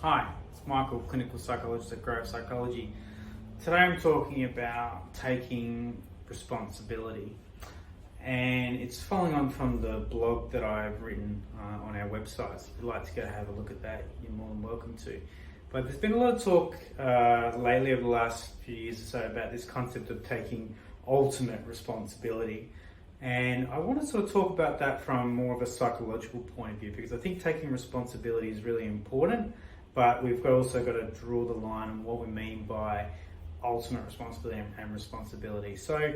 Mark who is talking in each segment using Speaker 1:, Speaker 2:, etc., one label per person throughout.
Speaker 1: Hi, it's Michael, clinical psychologist at Grove Psychology. Today I'm talking about taking responsibility, and it's following on from the blog that I've written on our website. So if you'd like to go have a look at that, you're more than welcome to. But there's been a lot of talk lately over the last few years or so about this concept of taking ultimate responsibility. And I want to sort of talk about that from more of a psychological point of view, because I think taking responsibility is really important, but we've also got to draw the line on what we mean by ultimate responsibility and responsibility. So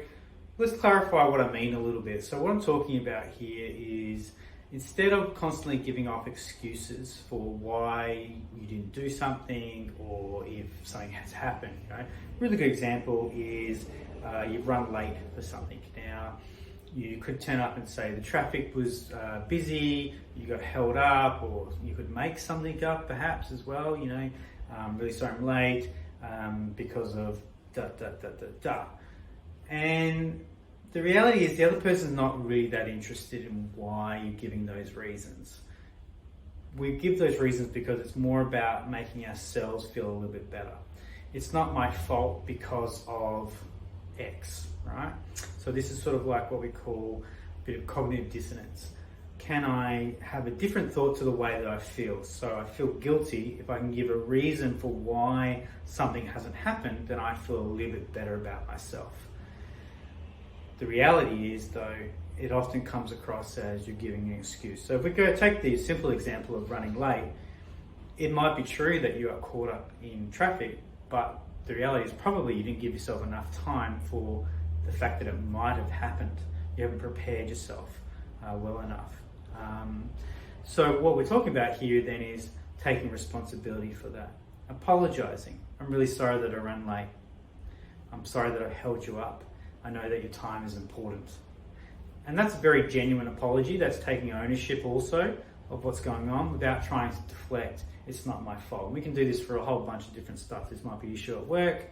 Speaker 1: let's clarify what I mean a little bit. So what I'm talking about here is, instead of constantly giving off excuses for why you didn't do something or if something has happened, really good example is you've run late for something. Now, you could turn up and say the traffic was busy, you got held up, or you could make something up perhaps as well, really sorry I'm late because of da da da da da. And the reality is the other person's not really that interested in why you're giving those reasons. We give those reasons because it's more about making ourselves feel a little bit better. It's not my fault because of X, right? So this is sort of like what we call a bit of cognitive dissonance. Can I have a different thought to the way that I feel? So I feel guilty. If I can give a reason for why something hasn't happened, then I feel a little bit better about myself. The reality is, though, it often comes across as you're giving an excuse. So if we go take the simple example of running late, it might be true that you are caught up in traffic, but the reality is probably you didn't give yourself enough time for the fact that it might have happened. You haven't prepared yourself well enough. So what we're talking about here then is taking responsibility for that. Apologizing. I'm really sorry that I ran late. I'm sorry that I held you up. I know that your time is important. And that's a very genuine apology. That's taking ownership also of what's going on without trying to deflect. It's not my fault. We can do this for a whole bunch of different stuff. This might be an issue at work.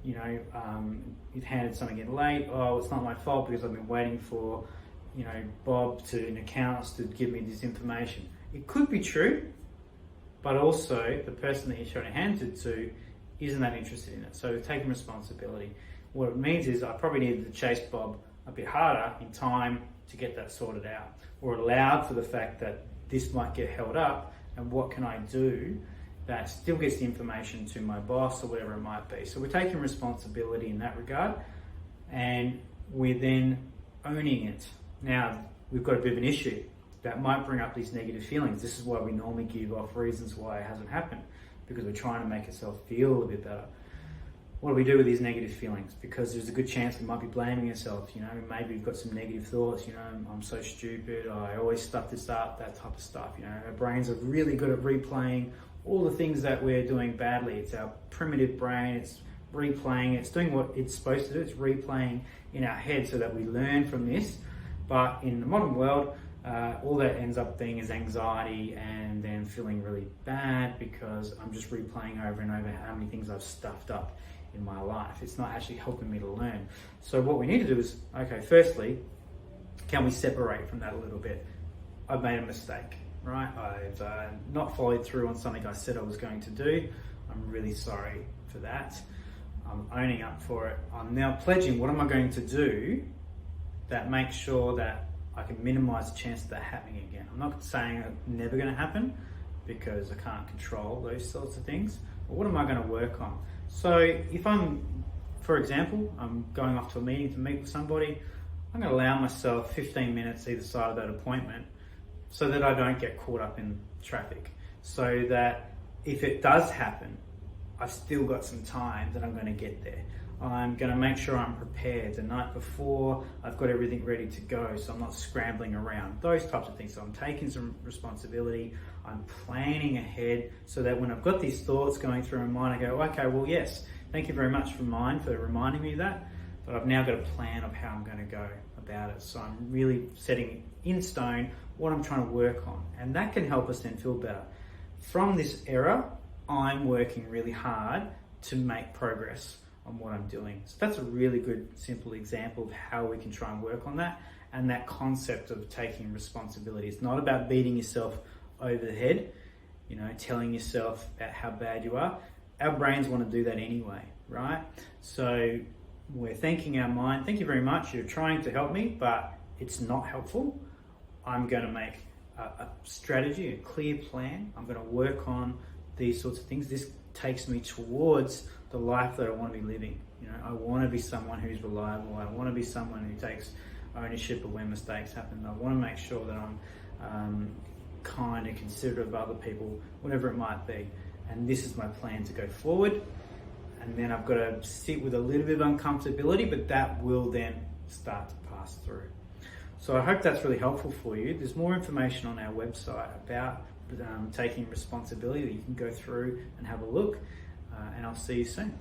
Speaker 1: You've handed something in late. Oh, it's not my fault because I've been waiting for, Bob an accountant to give me this information. It could be true, but also the person that you're trying to hand it to isn't that interested in it. So taking responsibility. What it means is I probably needed to chase Bob a bit harder in time to get that sorted out, or allowed for the fact that this might get held up, and what can I do that still gets the information to my boss or whatever it might be. So we're taking responsibility in that regard, and we're then owning it. Now, we've got a bit of an issue that might bring up these negative feelings. This is why we normally give off reasons why it hasn't happened, because we're trying to make ourselves feel a little bit better. What do we do with these negative feelings? Because there's a good chance we might be blaming ourselves. Maybe we've got some negative thoughts. I'm so stupid. I always stuff this up. That type of stuff. Our brains are really good at replaying all the things that we're doing badly. It's our primitive brain. It's replaying. It's doing what it's supposed to do. It's replaying in our head so that we learn from this. But in the modern world, all that ends up being is anxiety and then feeling really bad because I'm just replaying over and over how many things I've stuffed up in my life. It's not actually helping me to learn. So what we need to do is, firstly, can we separate from that a little bit? I've made a mistake, right? I've not followed through on something I said I was going to do. I'm really sorry for that. I'm owning up for it. I'm now pledging what am I going to do that makes sure that I can minimize the chance of that happening again. I'm not saying it's never going to happen because I can't control those sorts of things, but what am I going to work on? So if for example, I'm going off to a meeting to meet with somebody, I'm going to allow myself 15 minutes either side of that appointment so that I don't get caught up in traffic. So that if it does happen, I've still got some time that I'm going to get there. I'm going to make sure I'm prepared the night before. I've got everything ready to go, so I'm not scrambling around. Those types of things. So I'm taking some responsibility. I'm planning ahead so that when I've got these thoughts going through my mind, I go, okay, well, yes, thank you very much for reminding me of that. But I've now got a plan of how I'm going to go about it. So I'm really setting in stone what I'm trying to work on. And that can help us then feel better. From this era, I'm working really hard to make progress on what I'm doing. So that's a really good, simple example of how we can try and work on that. And that concept of taking responsibility. It's not about beating yourself over the head. telling yourself about how bad you are. Our brains want to do that anyway, right? So we're thanking our mind, thank you very much, you're trying to help me, but it's not helpful. I'm going to make a strategy, a clear plan. I'm going to work on these sorts of things. This takes me towards the life that I want to be living. I want to be someone who's reliable. I want to be someone who takes ownership of when mistakes happen. I want to make sure that I'm kind and considerate of other people, whatever it might be. And this is my plan to go forward. And then I've got to sit with a little bit of uncomfortability, but that will then start to pass through. So I hope that's really helpful for you. There's more information on our website about taking responsibility that you can go through and have a look. And I'll see you soon.